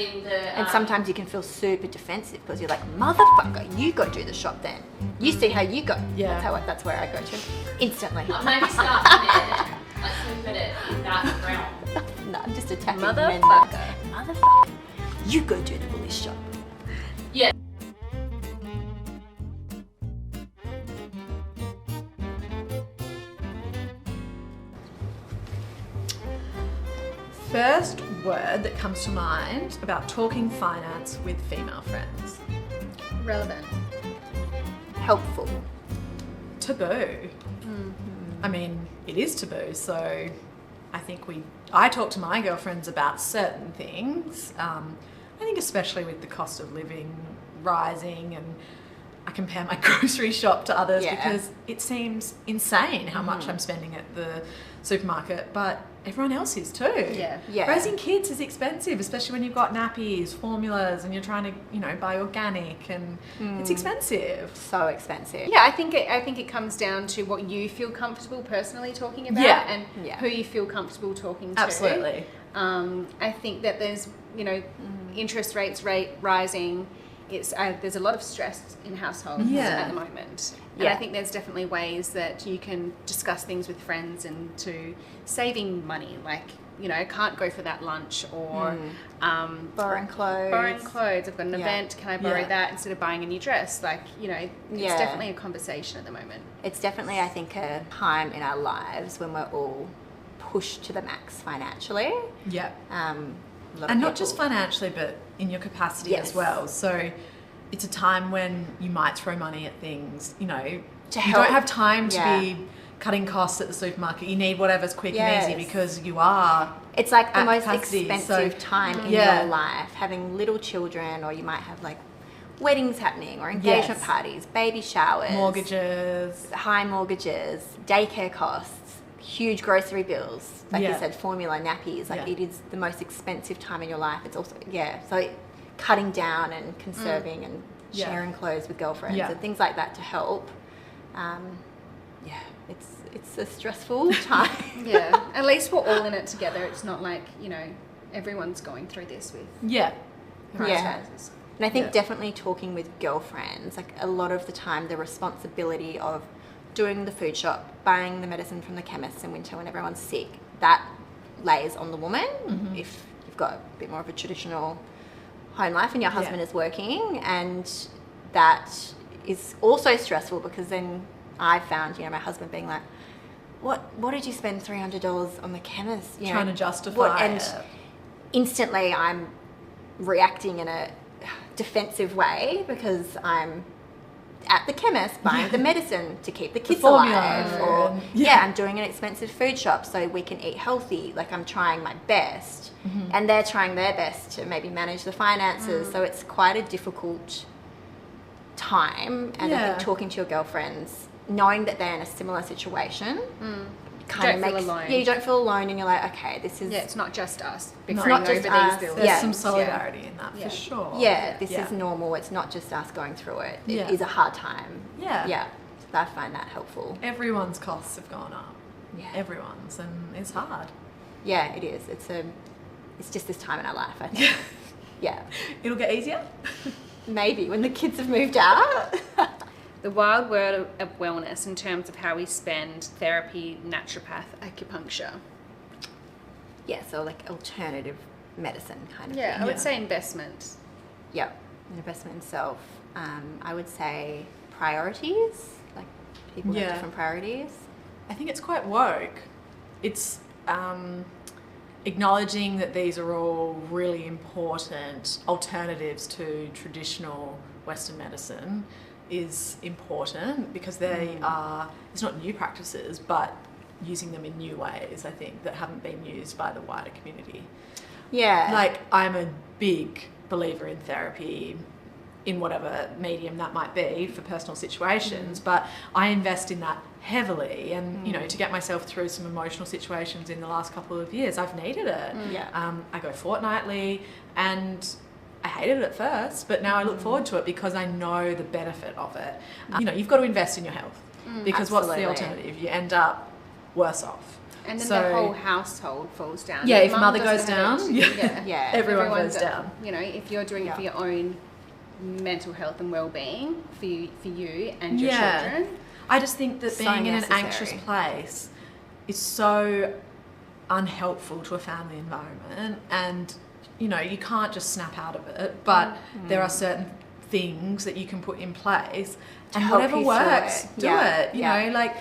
in the... And sometimes you can feel super defensive because you're like, motherfucker, you go do the shop then. You see how you go. Yeah. That's where I go to. Instantly. Maybe start from there. Let's move it in that realm. No, I'm just attacking Motherfucker. men. Motherfucker, you go do the bully shop. Yeah. First word that comes to mind about talking finance with female friends. Relevant. Helpful. Taboo. I mean, it is taboo, so I think I talk to my girlfriends about certain things. I think especially with the cost of living rising, and I compare my grocery shop to others because it seems insane how much I'm spending at the supermarket, but everyone else is too. Yeah. Raising kids is expensive, especially when you've got nappies, formulas, and you're trying to, buy organic, and it's expensive. So expensive. Yeah, I think it comes down to what you feel comfortable personally talking about and who you feel comfortable talking to. Absolutely. I think that there's, interest rates rising. There's a lot of stress in households at the moment. And I think there's definitely ways that you can discuss things with friends and to saving money, like, can't go for that lunch or Borrowing clothes. I've got an event, can I borrow that instead of buying a new dress? Like, it's definitely a conversation at the moment. It's definitely, I think, a time in our lives when we're all pushed to the max financially. Yeah. And not just financially, but in your capacity as well. So it's a time when you might throw money at things, you don't have time to be cutting costs at the supermarket. You need whatever's quick and easy because you are. It's like the most capacity. expensive time in your life, having little children, or you might have like weddings happening or engagement parties, baby showers, high mortgages, daycare costs, huge grocery bills, like you said, formula, nappies. Like it is the most expensive time in your life. It's also so cutting down and conserving and sharing clothes with girlfriends and things like that to help. It's a stressful time. At least we're all in it together. It's not like everyone's going through this with price rises. And I think definitely talking with girlfriends, like a lot of the time the responsibility of doing the food shop, buying the medicine from the chemist in winter when everyone's sick, that lays on the woman. If you've got a bit more of a traditional home life and your husband is working, and that is also stressful because then I found, my husband being like, what did you spend $300 on the chemist? Trying to justify and instantly I'm reacting in a defensive way because I'm at the chemist buying the medicine to keep the kids alive, or I'm doing an expensive food shop so we can eat healthy. Like I'm trying my best and they're trying their best to maybe manage the finances. So it's quite a difficult time, and I think talking to your girlfriends, knowing that they're in a similar situation kind of makes you don't feel alone, and you're like, okay, this is it's not just us it's not just us. these bills. There's some solidarity in that for sure. This is normal. It's not just us going through it. It is a hard time. I find that helpful. Eryone's costs have gone up. Everyone's, and it's hard. It is. It's just this time in our life, I think. It'll get easier. Maybe when the kids have moved out. The wild world of wellness in terms of how we spend therapy, naturopath, acupuncture. So like alternative medicine kind of thing. I would say investment. An investment in self. I would say priorities, like people have different priorities. I think it's quite woke. It's acknowledging that these are all really important alternatives to traditional Western medicine is important because they are, it's not new practices, but using them in new ways, I think, that haven't been used by the wider community. Like, I'm a big believer in therapy in whatever medium that might be for personal situations, but I invest in that heavily, and to get myself through some emotional situations in the last couple of years, I've needed it. I go fortnightly, and I hated it at first, but now I look forward to it because I know the benefit of it. You've got to invest in your health because what's the alternative? You end up worse off. And then So- the whole household falls down. Yeah, if Mum mother doesn't goes have down, yeah. Yeah. everyone Everyone goes does. down. You know, if you're doing it for Yeah. your own mental health and well-being for you and your Yeah. children. I just think that So being in an necessary. anxious place is so unhelpful to a family environment, and you know, you can't just snap out of it, but there are certain things that you can put in place, and help whatever you through works, it. do Yeah. it. You Yeah. know, like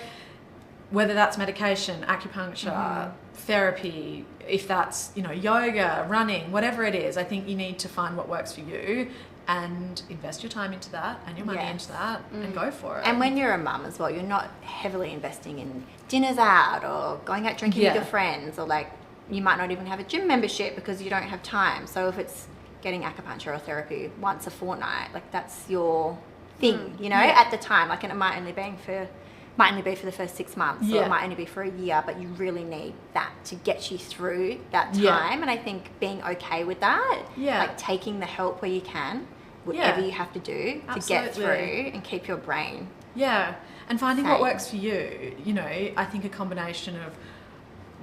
whether that's medication, acupuncture, therapy, if that's, you know, yoga, running, whatever it is, I think you need to find what works for you and invest your time into that and your money Yes. into that and go for it. And when you're a mum as well, you're not heavily investing in dinners out or going out drinking with Yeah. your friends, or like you might not even have a gym membership because you don't have time. So if it's getting acupuncture or therapy once a fortnight, like that's your thing, you know, at the time. Like, and it might only be for the first 6 months, or Yeah. it might only be for a year, but you really need that to get you through that time. Yeah. And I think being okay with that, Yeah. like taking the help where you can, whatever Yeah. you have to do to get Absolutely. through and keep your brain. Yeah, and finding what Same. works for you. You know, I think a combination of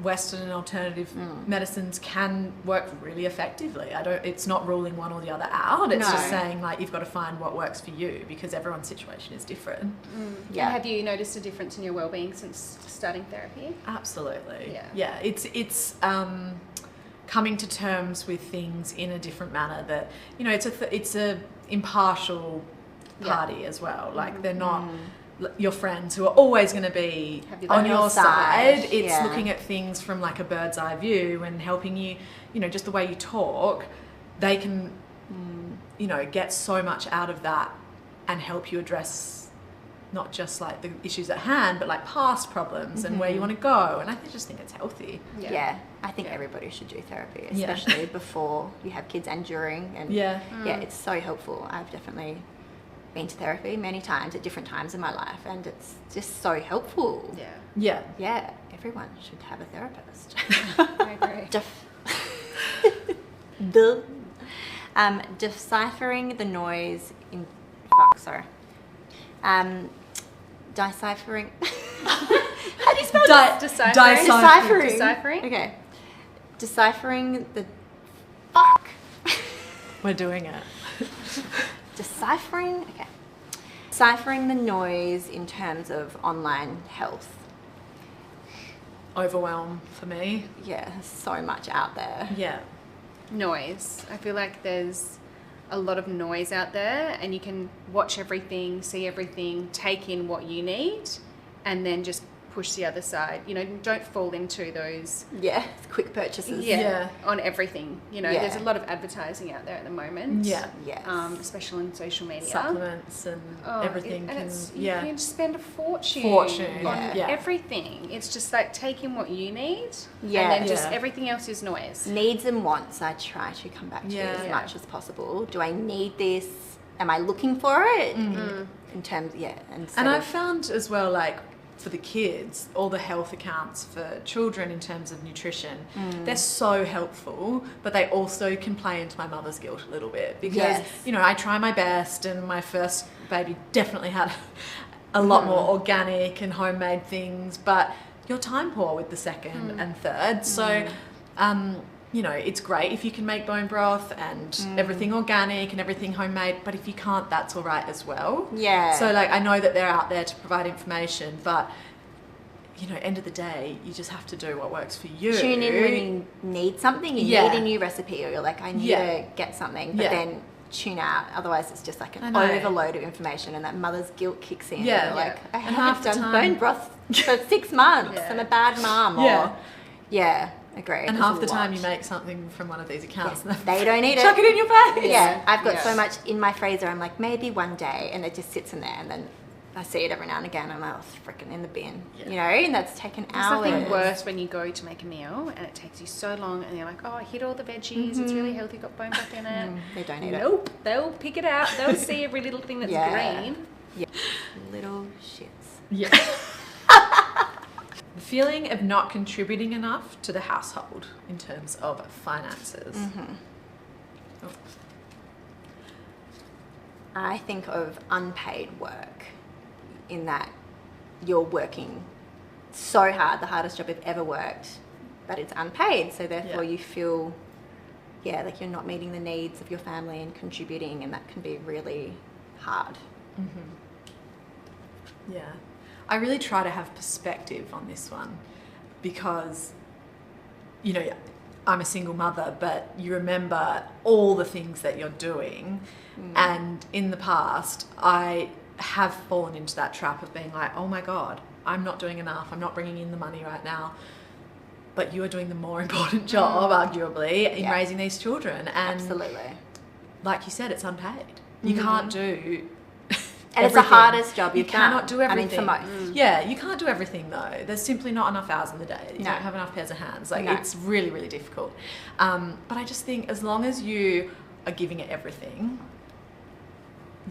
Western and alternative medicines can work really effectively. It's not ruling one or the other out. It's just No. saying like you've got to find what works for you, because everyone's situation is different. Yeah. And have you noticed a difference in your well-being since starting therapy? Absolutely. Yeah. Yeah. It's coming to terms with things in a different manner. That, you know, it's a impartial Yeah. party as well. Like they're not your friends who are always going to be Have your back. on your On your side. side, It's yeah. looking at things from like a bird's eye view and helping you, you know, just the way you talk, they can, you know, get so much out of that and help you address not just like the issues at hand, but like past problems and where you want to go. And I just think it's healthy. Yeah. I think Yeah. everybody should do therapy, Yeah. especially before you have kids and during. And Yeah. yeah, it's so helpful. I've definitely been to therapy many times at different times in my life, and it's just so helpful. Yeah, Yeah. Yeah, everyone should have a therapist. I agree. Deciphering the noise in deciphering. How do you spell this? Deciphering. Deciphering. Okay. Deciphering the fuck. We're doing it. Deciphering. Okay. Deciphering the noise in terms of online health. Overwhelm for me. Yeah, there's so much out there. Yeah. Noise. I feel like there's a lot of noise out there, and you can watch everything, see everything, take in what you need, and then just push the other side. You know, don't fall into those Yeah, quick purchases. Yeah. on everything. You know, Yeah. there's a lot of advertising out there at the moment. Yeah. Yes. Especially on social media. Supplements and Oh, everything and can, it's, you yeah. can spend a fortune, Fortune, on yeah. everything. It's just like taking what you need, Yeah. and then just Yeah. everything else is noise. Needs and wants, I try to come back to Yeah. as Yeah. much as possible. Do I need this? Am I looking for it? In terms, And I've found as well, like for the kids, all the health accounts for children in terms of nutrition, they're so helpful, but they also can play into my mother's guilt a little bit because, Yes. you know, I try my best, and my first baby definitely had a lot more organic and homemade things, but you're time poor with the second and third. So, you know, it's great if you can make bone broth and everything organic and everything homemade, but if you can't, that's all right as well. Yeah. So, like, I know that they're out there to provide information, but, you know, end of the day, you just have to do what works for you. tune in when you need something, you Yeah. need a new recipe, or you're like, I need Yeah. to get something, but Yeah. then tune out. Otherwise, it's just like I an know. overload of information, and that mother's guilt kicks in. Yeah. You're like, I And half haven't the done time- bone broth for 6 months. Yeah. I'm a bad mum. Yeah. Or, yeah, agree. And There's half a the time lot. you make something from one of these accounts. Yes, they don't eat it. Chuck it in your face. Yeah, I've got Yeah. so much in my freezer. I'm like, maybe one day, and it just sits in there, and then I see it every now and again. I'm like, oh, it's freaking in the bin, Yeah. you know. And that's taken There's hours. nothing worse when you go to make a meal and it takes you so long, and you're like, oh, I hit all the veggies, it's really healthy, got bone broth in it. They don't eat it. Nope, they'll pick it out. They'll see every little thing that's Yeah. green. Yeah. Little shits. Yeah. The feeling of not contributing enough to the household in terms of finances. Oh. I think of unpaid work in that you're working so hard, the hardest job I've ever worked, but it's unpaid. So therefore you feel, like you're not meeting the needs of your family and contributing, and that can be really hard. Mm-hmm. Yeah. I really try to have perspective on this one because, you know, I'm a single mother, but you remember all the things that you're doing. And in the past, I have fallen into that trap of being like, oh my God, I'm not doing enough. I'm not bringing in the money right now. But you are doing the more important job, arguably, in raising these children. And absolutely. Like you said, it's unpaid. You can't do and it's the hardest job you cannot do everything. I mean, for most. Yeah, you can't do everything though. There's simply not enough hours in the day. You don't have enough pairs of hands. Like it's really, really difficult. But I just think as long as you are giving it everything,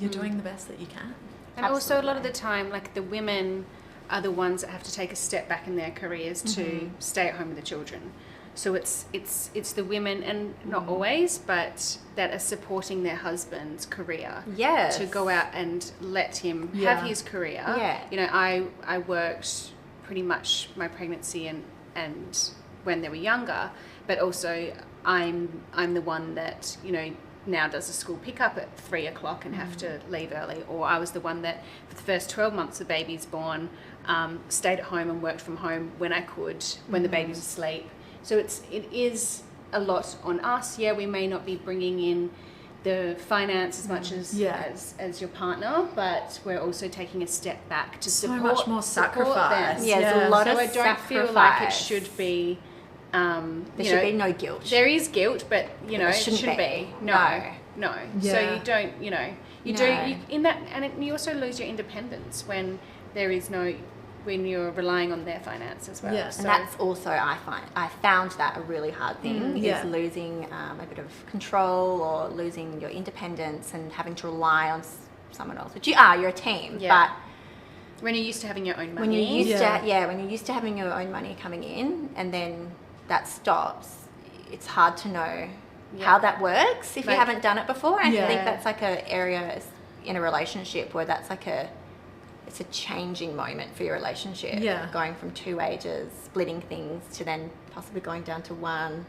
you're doing the best that you can. And also a lot of the time, like the women are the ones that have to take a step back in their careers to stay at home with the children. So it's the women, and not always, but that are supporting their husband's career. Yes. To go out and let him have his career. Yeah. You know, I worked pretty much my pregnancy and when they were younger, but also I'm the one that, you know, now does a school pickup at 3:00 and have to leave early, or I was the one that for the first 12 months the baby's born, stayed at home and worked from home when I could, when the baby's asleep. So it is a lot on us. Yeah, we may not be bringing in the finance as much as your partner, but we're also taking a step back to support. So much more sacrifice. Yeah, there's a lot of I don't feel like it should be. There should be no guilt. There is guilt, but you know, it shouldn't be. No. Yeah. So you don't, you know, in that, and you also lose your independence when there is no, when you're relying on their finance as well. Yeah. And that's also, I found that a really hard thing, is losing a bit of control or losing your independence and having to rely on someone else, which you're a team, but when you're used to having your own money. when you're used to having your own money coming in and then that stops, it's hard to know how that works if you haven't done it before. And I think that's like an area in a relationship where that's like it's a changing moment for your relationship. Yeah. Going from 2 ages, splitting things, to then possibly going down to 1.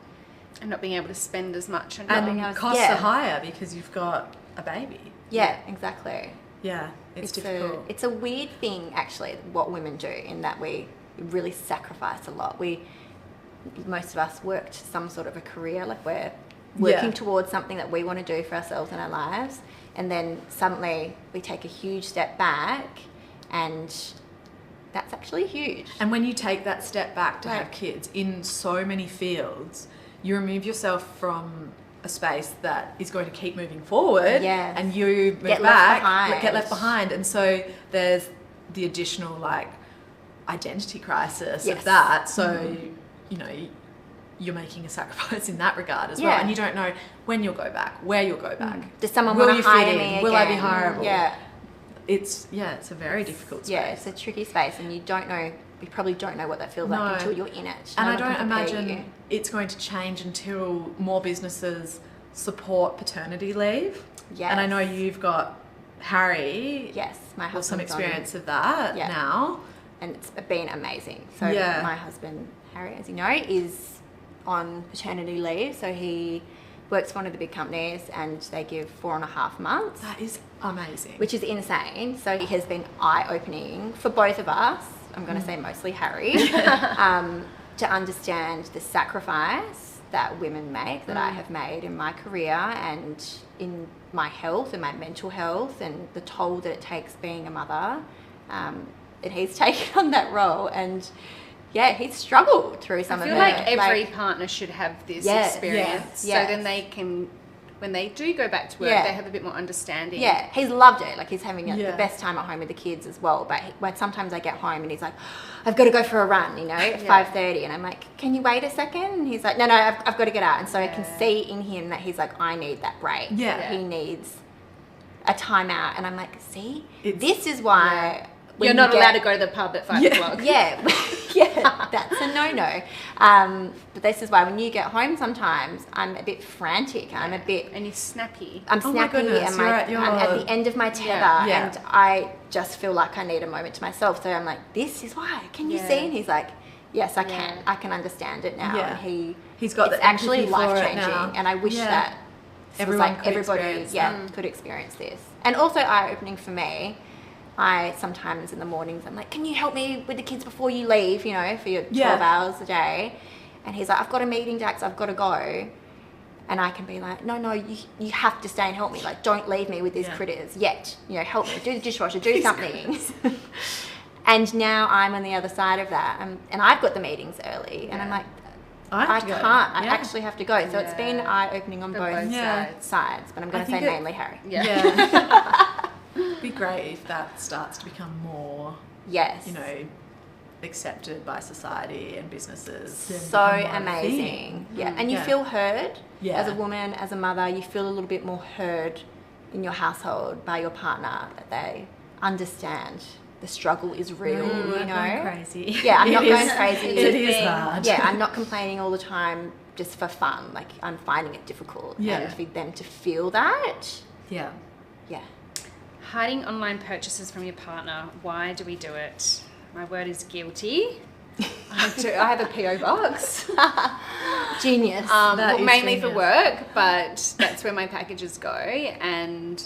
And not being able to spend as much. And costs are higher because you've got a baby. Yeah, exactly. Yeah, it's difficult. It's a weird thing, actually, what women do, in that we really sacrifice a lot. Most of us worked some sort of a career, like we're working towards something that we want to do for ourselves in our lives, and then suddenly we take a huge step back, and that's actually huge. And when you take that step back to have kids in so many fields, you remove yourself from a space that is going to keep moving forward, and you move get left behind. And so there's the additional like identity crisis of that. So you know, you're making a sacrifice in that regard as well, and you don't know when you'll go back, where you'll go back. Does someone want to hire me again? Will I be hireable? Yeah. It's a very difficult space. Yeah, it's a tricky space, and you probably don't know what that feels like until you're in it. And I don't imagine it's going to change until more businesses support paternity leave. Yes. And I know you've got Harry. Yes, my husband. Some experience of that now. And it's been amazing. So my husband, Harry, as you know, is on paternity leave. So he works for one of the big companies, and they give 4.5 months. That is amazing. Which is insane. So it has been eye-opening for both of us. I'm going to say mostly Harry, to understand the sacrifice that women make, that I have made in my career and in my health and my mental health, and the toll that it takes being a mother. And he's taken on that role, and he's struggled through some of it. I feel like every partner should have this experience, so then they can, when they do go back to work, they have a bit more understanding. Yeah, he's loved it. Like, he's having the best time at home with the kids as well. But when sometimes I get home and he's like, I've got to go for a run, you know, at 5:30, and I'm like, can you wait a second? And he's like, no, I've got to get out. And so I can see in him that he's like, I need that break. Yeah. He needs a timeout. And I'm like, see, this is why... You're not allowed to go to the pub at 5 o'clock. Yeah. Yeah, that's a no-no. But this is why when you get home sometimes, I'm a bit frantic. I'm a bit... And you're snappy. I'm Oh my snappy goodness, and I'm at the end of my tether Yeah. and I just feel like I need a moment to myself. So I'm like, this is why. Can you see? And he's like, yes, I can. I can understand it now. Yeah. And he's got it's the actually empathy for it life-changing. now. And I wish that everyone like could everybody experience could experience this. And also eye-opening for me. I sometimes in the mornings I'm like, can you help me with the kids before you leave, you know, for your 12 hours a day? And he's like, I've got a meeting, Dax, I've got to go. And I can be like, no, you have to stay and help me. Like, don't leave me with these critters yet. You know, help me, do the dishwasher, do something. And now I'm on the other side of that. And I've got the meetings early. And I'm like, I can't. I actually have to go. So it's been eye-opening on both sides. But I'm going to say mainly Harry. It'd be great if that starts to become more, you know, accepted by society and businesses. So amazing. Yeah. And you feel heard as a woman, as a mother. You feel a little bit more heard in your household by your partner, that they understand the struggle is real, you know. Going crazy. Yeah, I'm not going crazy. It is hard. Yeah, I'm not complaining all the time just for fun. Like, I'm finding it difficult. And for them to feel that. Yeah. Yeah. Hiding online purchases from your partner. Why do we do it? My word is guilty. I have a PO box. Genius. Well, mainly for work, but that's where my packages go. And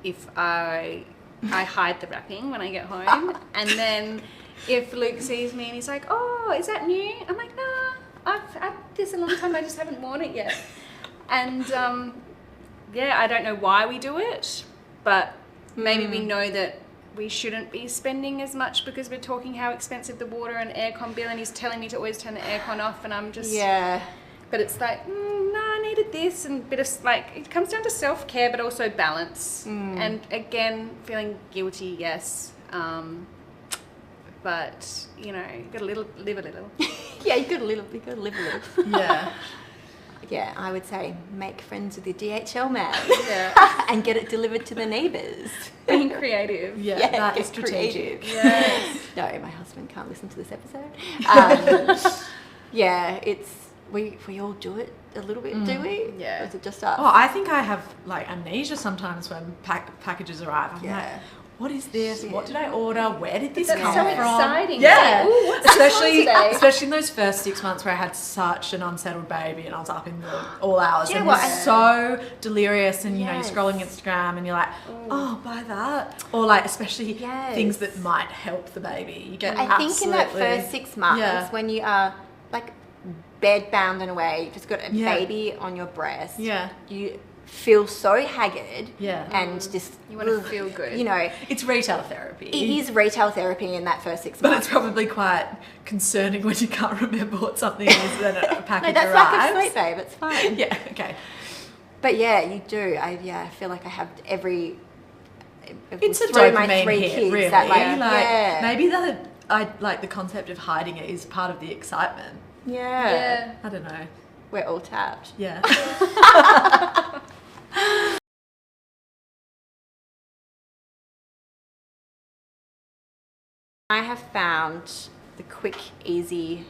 if I hide the wrapping when I get home, and then if Luke sees me and he's like, "Oh, is that new?" I'm like, "Nah, I've had this a long time. I just haven't worn it yet." And I don't know why we do it, but maybe we know that we shouldn't be spending as much because we're talking how expensive the water and aircon bill, and he's telling me to always turn the aircon off, and I'm just But it's like, no, I needed this, and bit of like, it comes down to self-care, but also balance, and again, feeling guilty, yes, but you know, you gotta live a little. Yeah, you gotta live a little. Yeah. Yeah, I would say make friends with your DHL man. Yeah. And get it delivered to the neighbours. Being creative. Yeah, that is strategic. Yes. No, my husband can't listen to this episode. It's we all do it a little bit, do we? Yeah. Or is it just us? Oh, I think I have like amnesia sometimes when packages arrive. I'm like, what is this? What did I order? Where did this come so from? exciting. Yeah. Like, ooh, what's this one today? Especially in those first 6 months where I had such an unsettled baby and I was up in the all hours and was so delirious, and you know, you're scrolling Instagram and you're like, oh, buy that. Or like, especially things that might help the baby. You get I think in that first 6 months when you are like bed bound in a way, you've just got a baby on your breast. Yeah. You feel so haggard. Yeah. And just You want to feel good. You know, it's retail therapy. it is retail therapy in that first 6 But months. it's probably quite concerning when you can't remember what something is when a package No, that's arrives. like a sweet babe. It's fine. Yeah, okay. But yeah, you do. I feel like I have every. It's a through my dopamine 3 hit, kids really. that Maybe the concept of hiding it is part of the excitement. Yeah. I don't know. We're all tapped. Yeah. I have found the quick, easy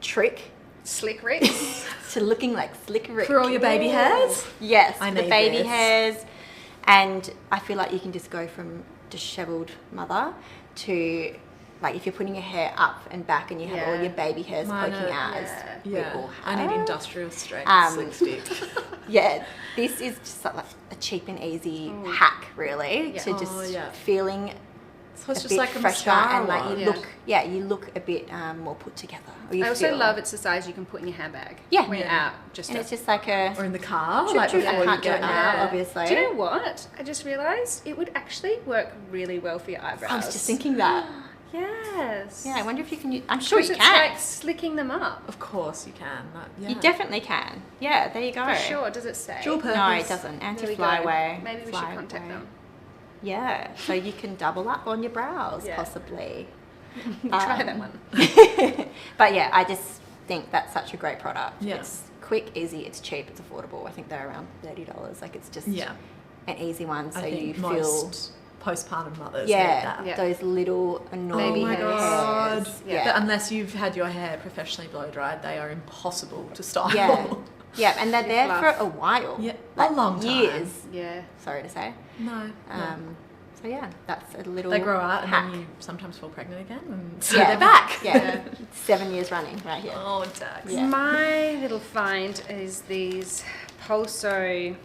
trick Slick Ricks. to looking like Slick Rick. For all your baby hairs? Yes, I the need baby this. hairs. And I feel like you can just go from dishevelled mother to, like, if you're putting your hair up and back and you have all your baby hairs poking out as we all have. I need industrial strength slick stick. Yeah, this is just like a cheap and easy hack, really, to just feeling So it's a just bit like a fresher mascara and like one. you look a bit more put together. Or you I also feel. love it's the size you can put in your handbag. Yeah. When you're out. Just And a- it's just like a. Or in the car, True, like true. before I can't you do get it now, out. obviously. Do you know what? I just realised it would actually work really well for your eyebrows. I was just thinking that. Yes. Yeah, I wonder if you can. I'm sure you Because can. it's like slicking them up. Of course you can. You definitely can. Yeah, there you go. For sure. Does it say? Dual purpose. No, it doesn't. There we go. Anti-flyaway. Maybe we should contact them. Yeah, so you can double up on your brows, Yeah. possibly. Try that one. But yeah, I just think that's such a great product. Yeah. It's quick, easy, it's cheap, it's affordable. I think they're around $30. Like, it's just Yeah. an easy one, so I think you feel most postpartum mothers need Yeah, that. Yeah. those little annoying Baby Oh my hairs. god! Yeah. But unless you've had your hair professionally blow dried, they are impossible to style. Yeah. Yeah, and they're there Fluff. for a while. Yeah, Like a long time. years. Yeah. Sorry to say. No. So yeah, that's a little. They grow out hack. and then you sometimes fall pregnant again, and so Yeah. they're back. Yeah, 7 years running right here. Oh, Dax. Yeah. My little find is these Pulso.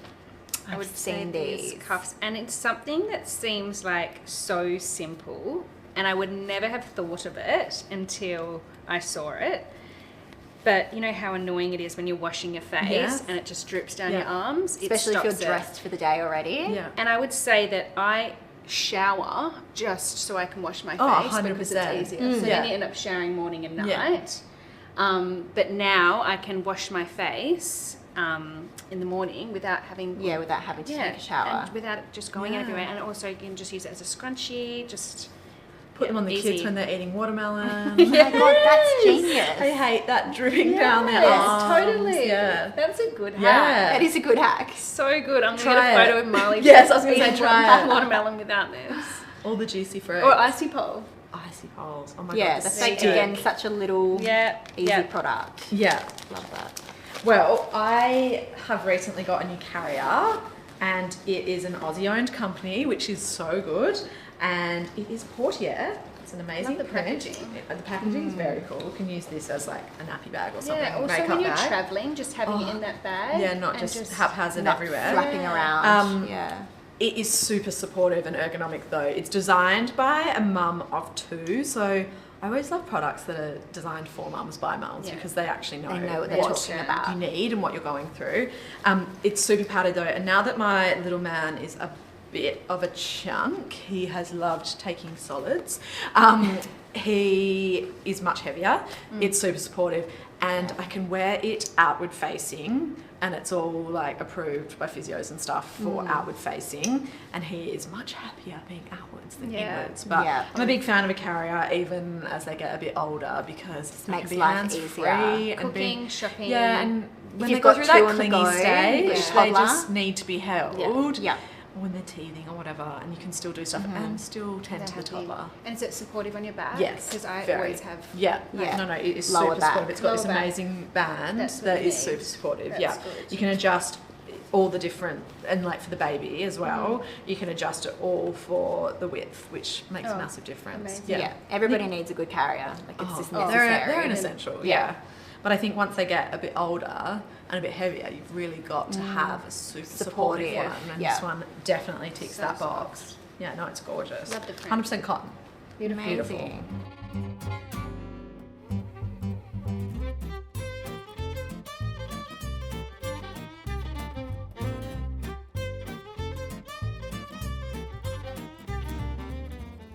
I I've would say seen these these. cuffs, and it's something that seems like so simple, and I would never have thought of it until I saw it. But you know how annoying it is when you're washing your face Yes. and it just drips down Yeah. your arms? It Especially if you're stops it. dressed for the day already. Yeah. And I would say that I shower just so I can wash my face Oh, because 100%. it's easier. So Yeah. then you end up showering morning and Yeah. night. But now I can wash my face in the morning without having Yeah, without having to take a shower. and without it just going Yeah. everywhere. And also you can just use it as a scrunchie. Just Put them on the easy. kids when they're eating watermelon. Oh my god, that's genius. I hate that dripping down their arms. totally. Yeah. That's a good hack. Yeah. That is a good hack. So good. I'm Try gonna get a photo it. of Marley. Yes, I was gonna say eating try it. watermelon without this. All the juicy fruits. Or icy pole. Icy poles. Oh my Yeah, god. that's the like stick. again such a little Yeah. easy yeah. product. Yeah. Love that. Well, I have recently got a new carrier, and it is an Aussie-owned company, which is so good, and it is Portier. It's an amazing Love the print. packaging. The packaging is very cool. You can use this as like a nappy bag or something. Yeah, also makeup when you're bag. travelling, just having it in that bag. Yeah, not and just haphazard Not everywhere. flapping Yeah. around. Yeah. It is super supportive and ergonomic though. It's designed by a mum of 2, so I always love products that are designed for mums by mums Yeah. because they actually know, They know what they're talking about. you need and what you're going through. It's super padded though, and now that my little man is a bit of a chunk, he has loved taking solids. He is much heavier. It's super supportive, and I can wear it outward facing, and it's all like approved by physios and stuff for outward facing, and he is much happier being outwards than Yeah. inwards. But Yeah. I'm a big fan of a carrier even as they get a bit older because it's Makes makes life hands easier. free and Cooking, being shopping. yeah, and when you've they go got through two that on the clingy go, stage, yeah. they Toddler. just need to be held. Yeah. Or when they're teething or whatever, and you can still do stuff and still tend to the toddler. And is it supportive on your back? Yes, Because I very. always have. Yeah, Yeah. no, it is Lower super back. supportive. It's got this Lower back. amazing band That's what that we is need. super supportive. That's yeah, good. you can adjust all the different, and like for the baby as well, you can adjust it all for the width, which makes a Oh, massive difference. amazing. Yeah. Everybody needs a good carrier. Like it's just necessary. they're an essential, Yeah. yeah. But I think once they get a bit older and a bit heavier, you've really got to have a super supportive Supportive, one, and yeah. this one definitely ticks So that soft. box. Yeah, no, it's gorgeous. Love the print. 100% cotton. Beautiful. Beautiful. Amazing.